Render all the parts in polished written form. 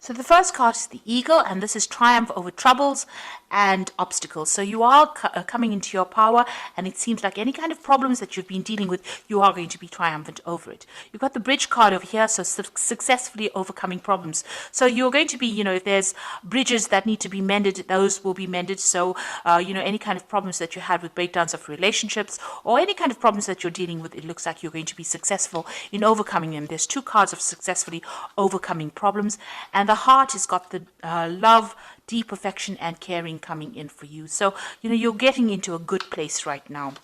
So the first card is the Eagle, and this is triumph over troubles and obstacles. So you are coming into your power, and it seems like any kind of problems that you've been dealing with, you are going to be triumphant over it. You've got the Bridge card over here, so successfully overcoming problems. So you're going to be, if there's bridges that need to be mended, those will be mended. So, any kind of problems that you had with breakdowns of relationships or any kind of problems that you're dealing with, it looks like you're going to be successful in overcoming them. There's two cards of successfully overcoming problems, and the Heart has got the love, deep affection and caring coming in for you. So, you're getting into a good place right now.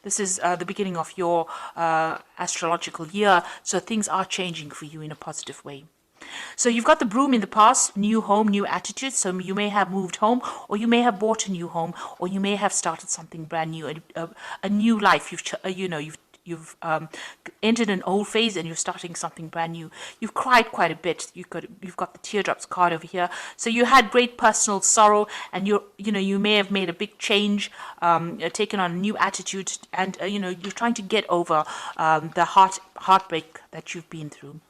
This is the beginning of your astrological year, so things are changing for you in a positive way. So you've got the Broom in the past, new home, new attitude. So you may have moved home, or you may have bought a new home, or you may have started something brand new, a new life. You've entered an old phase and you're starting something brand new. You've cried quite a bit. You've got the teardrops card over here. So you had great personal sorrow, and you may have made a big change, taken on a new attitude, and you're trying to get over the heartbreak that you've been through.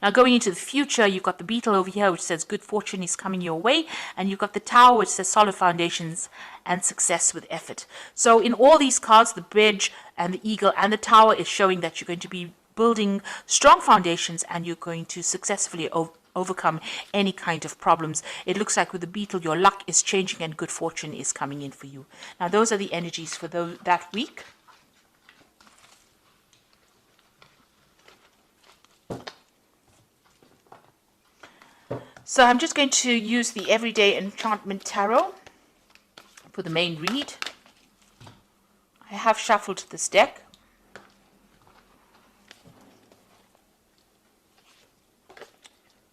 Now going into the future, you've got the Beetle over here, which says good fortune is coming your way, and you've got the Tower, which says solid foundations and success with effort. So in all these cards, the Bridge and the Eagle and the Tower is showing that you're going to be building strong foundations, and you're going to successfully overcome any kind of problems. It looks like with the Beetle, your luck is changing and good fortune is coming in for you. Now those are the energies for that week. So I'm just going to use the Everyday Enchantment Tarot for the main read. I have shuffled this deck.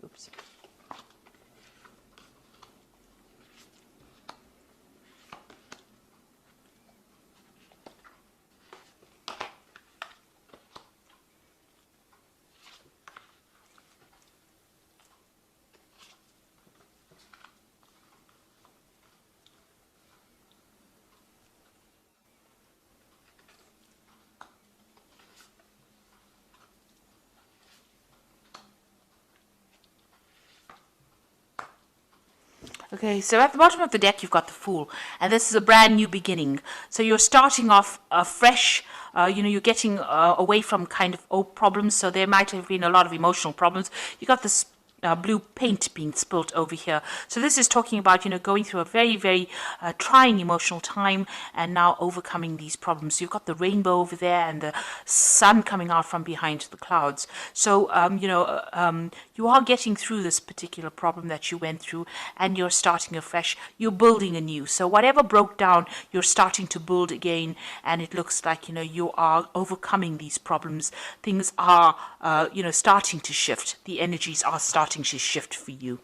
Oops. Okay, so at the bottom of the deck, you've got the Fool, and this is a brand new beginning. So you're starting off fresh. You're getting away from kind of old problems. So there might have been a lot of emotional problems. You got this blue paint being spilt over here. So this is talking about, going through a very, very trying emotional time and now overcoming these problems. You've got the rainbow over there and the sun coming out from behind the clouds. So, you are getting through this particular problem that you went through, and you're starting afresh. You're building anew. So whatever broke down, you're starting to build again, and it looks like, you are overcoming these problems. Things are, starting to shift. The energies are starting to shift for you.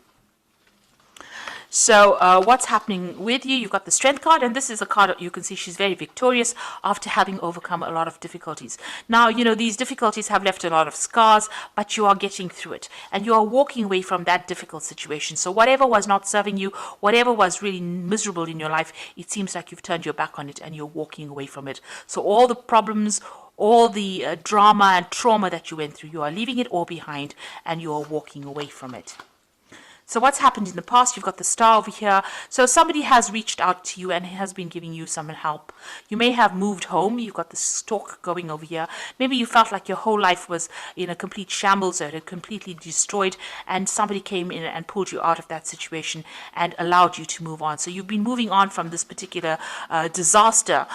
So what's happening with you? You've got the Strength card, and this is a card that you can see she's very victorious after having overcome a lot of difficulties. Now, these difficulties have left a lot of scars, but you are getting through it, and you are walking away from that difficult situation. So whatever was not serving you, whatever was really miserable in your life, it seems like you've turned your back on it and you're walking away from it. So all the problems, all the drama and trauma that you went through, you are leaving it all behind and you are walking away from it. So what's happened in the past? You've got the Star over here. So somebody has reached out to you and has been giving you some help. You may have moved home. You've got the Stork going over here. Maybe you felt like your whole life was in a complete shambles, or it had completely destroyed, and somebody came in and pulled you out of that situation and allowed you to move on. So you've been moving on from this particular disaster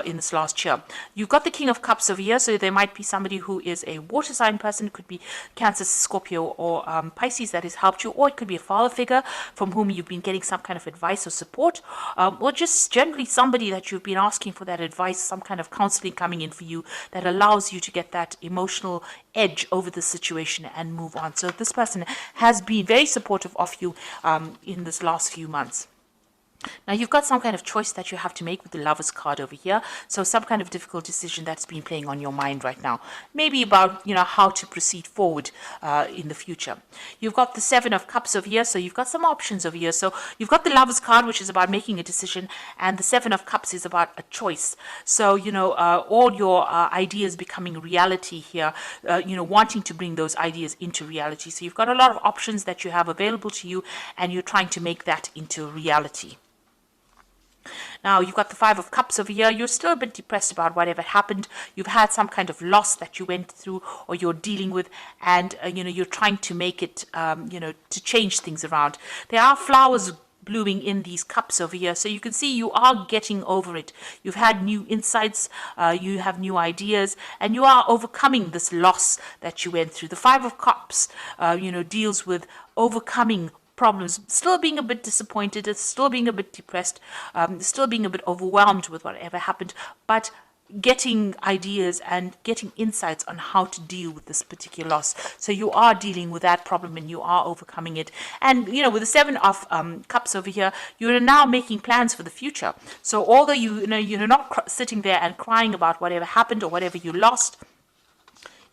in this last year. You've got the King of Cups over here. So there might be somebody who is a water sign person. It could be Cancer, Scorpio, or Pisces that has helped you, or it could be a father figure from whom you've been getting some kind of advice or support, or just generally somebody that you've been asking for that advice, some kind of counseling coming in for you that allows you to get that emotional edge over the situation and move on. So this person has been very supportive of you in this last few months. Now you've got some kind of choice that you have to make with the Lovers card over here. So some kind of difficult decision that's been playing on your mind right now. Maybe about, how to proceed forward in the future. You've got the Seven of Cups over here. So you've got some options over here. So you've got the Lovers card, which is about making a decision. And the Seven of Cups is about a choice. So, all your ideas becoming reality here, wanting to bring those ideas into reality. So you've got a lot of options that you have available to you, and you're trying to make that into reality. Now, you've got the Five of Cups over here. You're still a bit depressed about whatever happened. You've had some kind of loss that you went through or you're dealing with, and, you're trying to make it, to change things around. There are flowers blooming in these cups over here, so you can see you are getting over it. You've had new insights, you have new ideas, and you are overcoming this loss that you went through. The Five of Cups, deals with overcoming problems, still being a bit disappointed, still being a bit depressed, still being a bit overwhelmed with whatever happened, but getting ideas and getting insights on how to deal with this particular loss. So you are dealing with that problem and you are overcoming it. And, with the Seven of Cups over here, you're now making plans for the future. So although you're not sitting there and crying about whatever happened or whatever you lost,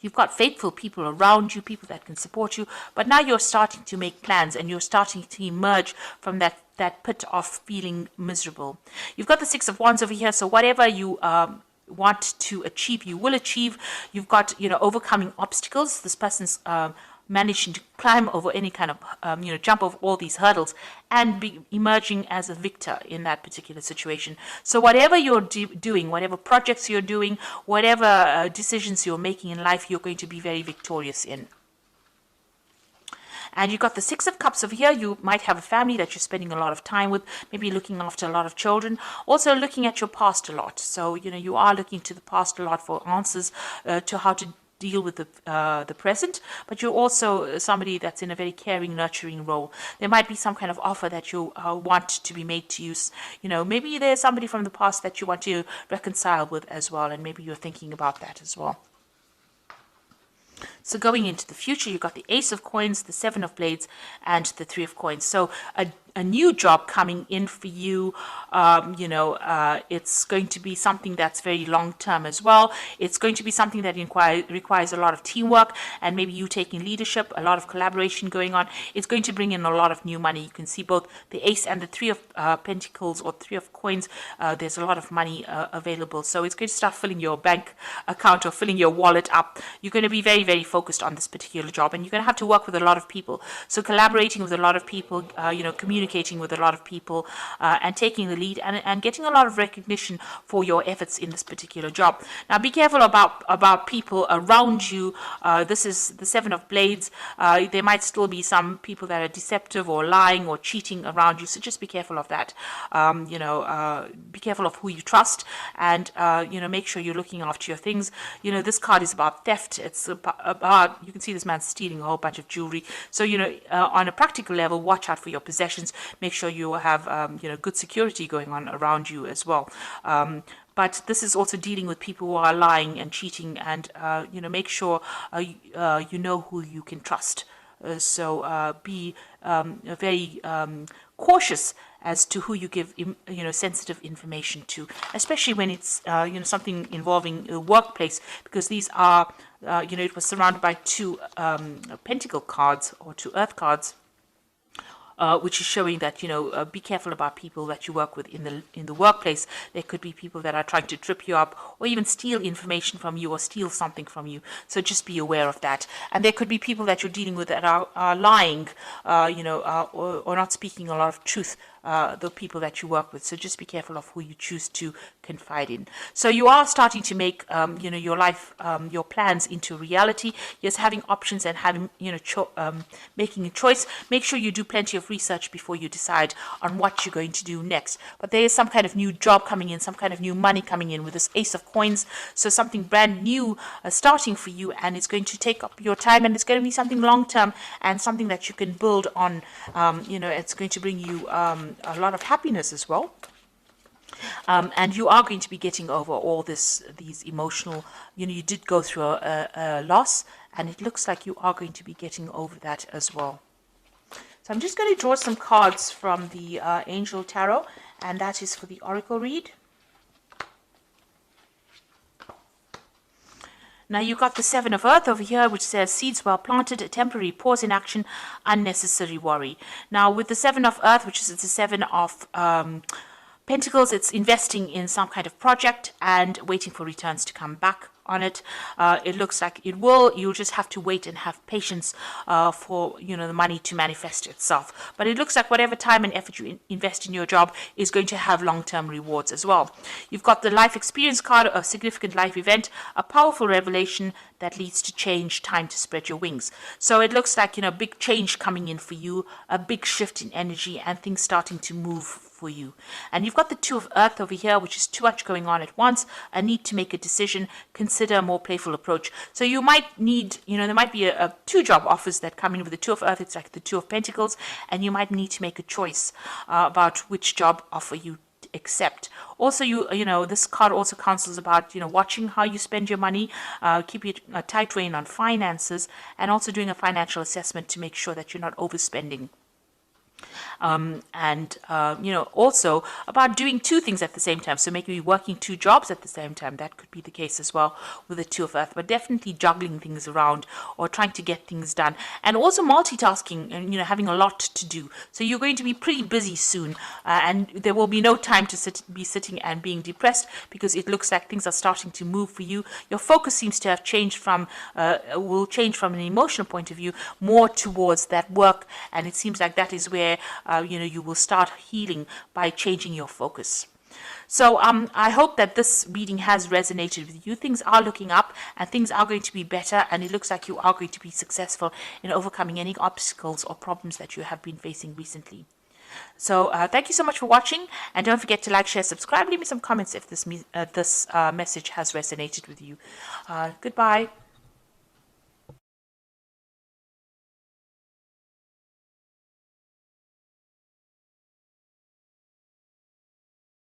you've got faithful people around you, people that can support you, but now you're starting to make plans and you're starting to emerge from that pit of feeling miserable. You've got the Six of Wands over here, so whatever you want to achieve, you will achieve. You've got, overcoming obstacles. This person's managing to climb over any kind of, jump over all these hurdles and be emerging as a victor in that particular situation. So whatever you're doing, whatever projects you're doing, whatever decisions you're making in life, you're going to be very victorious in. And you've got the Six of Cups over here. You might have a family that you're spending a lot of time with, maybe looking after a lot of children, also looking at your past a lot. So, you are looking to the past a lot for answers to how to deal with the present, but you're also somebody that's in a very caring, nurturing role. There might be some kind of offer that you want to be made to use. Maybe there's somebody from the past that you want to reconcile with as well, and maybe you're thinking about that as well. So going into the future, you've got the Ace of Coins, the Seven of Blades, and the Three of Coins. So a new job coming in for you. It's going to be something that's very long term as well. It's going to be something that requires a lot of teamwork and maybe you taking leadership, a lot of collaboration going on. It's going to bring in a lot of new money. You can see both the Ace and the Three of Pentacles or Three of Coins. There's a lot of money available. So it's going to start filling your bank account or filling your wallet up. You're going to be very, very focused on this particular job, and you're going to have to work with a lot of people. So collaborating with a lot of people, communicating with a lot of people, and taking the lead and getting a lot of recognition for your efforts in this particular job. Now be careful about people around you. This is the Seven of Blades. There might still be some people that are deceptive or lying or cheating around you, so just be careful of that. Be careful of who you trust, and make sure you're looking after your things. This card is about theft. It's about, you can see this man stealing a whole bunch of jewelry. So on a practical level, watch out for your possessions. Make sure you have good security going on around you as well. But this is also dealing with people who are lying and cheating, and make sure you know who you can trust. So be very cautious as to who you give sensitive information to, especially when it's something involving a workplace, because these are it was surrounded by two pentacle cards or two earth cards. Which is showing that be careful about people that you work with in the workplace. There could be people that are trying to trip you up or even steal information from you or steal something from you. So just be aware of that. And there could be people that you're dealing with that are lying, or not speaking a lot of truth. The people that you work with. So just be careful of who you choose to confide in. So you are starting to make, your life, your plans into reality. Yes, having options and having, making a choice. Make sure you do plenty of research before you decide on what you're going to do next. But there is some kind of new job coming in, some kind of new money coming in with this Ace of Coins. So something brand new starting for you, and it's going to take up your time, and it's going to be something long term and something that you can build on. It's going to bring you a lot of happiness as well, and you are going to be getting over all these emotional, you did go through a loss, and it looks like you are going to be getting over that as well. So I'm just going to draw some cards from the Angel Tarot, And that is for the oracle read. Now you got the Seven of Earth over here, which says seeds well planted, a temporary pause in action, unnecessary worry. Now with the Seven of Earth, which is the Seven of Pentacles, it's investing in some kind of project and waiting for returns to come back on it. It looks like it will. You'll just have to wait and have patience for the money to manifest itself. But it looks like whatever time and effort you invest in your job is going to have long-term rewards as well. You've got the life experience card, a significant life event, a powerful revelation that leads to change, time to spread your wings. So it looks like big change coming in for you, a big shift in energy, and things starting to move for you. And you've got the Two of Earth over here, which is too much going on at once, a need to make a decision, consider a more playful approach. So you might need, there might be a two job offers that come in with the Two of Earth. It's like the Two of Pentacles, and you might need to make a choice about which job offer you accept. Also, this card also counsels about watching how you spend your money, keeping a tight rein on finances, and also doing a financial assessment to make sure that you're not overspending. Also about doing two things at the same time. So maybe working two jobs at the same time. That could be the case as well with the Two of Earth, but definitely juggling things around or trying to get things done. And also multitasking and, having a lot to do. So you're going to be pretty busy soon, and there will be no time to be sitting and being depressed, because it looks like things are starting to move for you. Your focus seems to have changed will change from an emotional point of view more towards that work, and it seems like that is where you will start healing by changing your focus. So I hope that this reading has resonated with you. Things are looking up and things are going to be better, and it looks like you are going to be successful in overcoming any obstacles or problems that you have been facing recently. So thank you so much for watching, and don't forget to like, share, subscribe, leave me some comments if this message has resonated with you. Goodbye.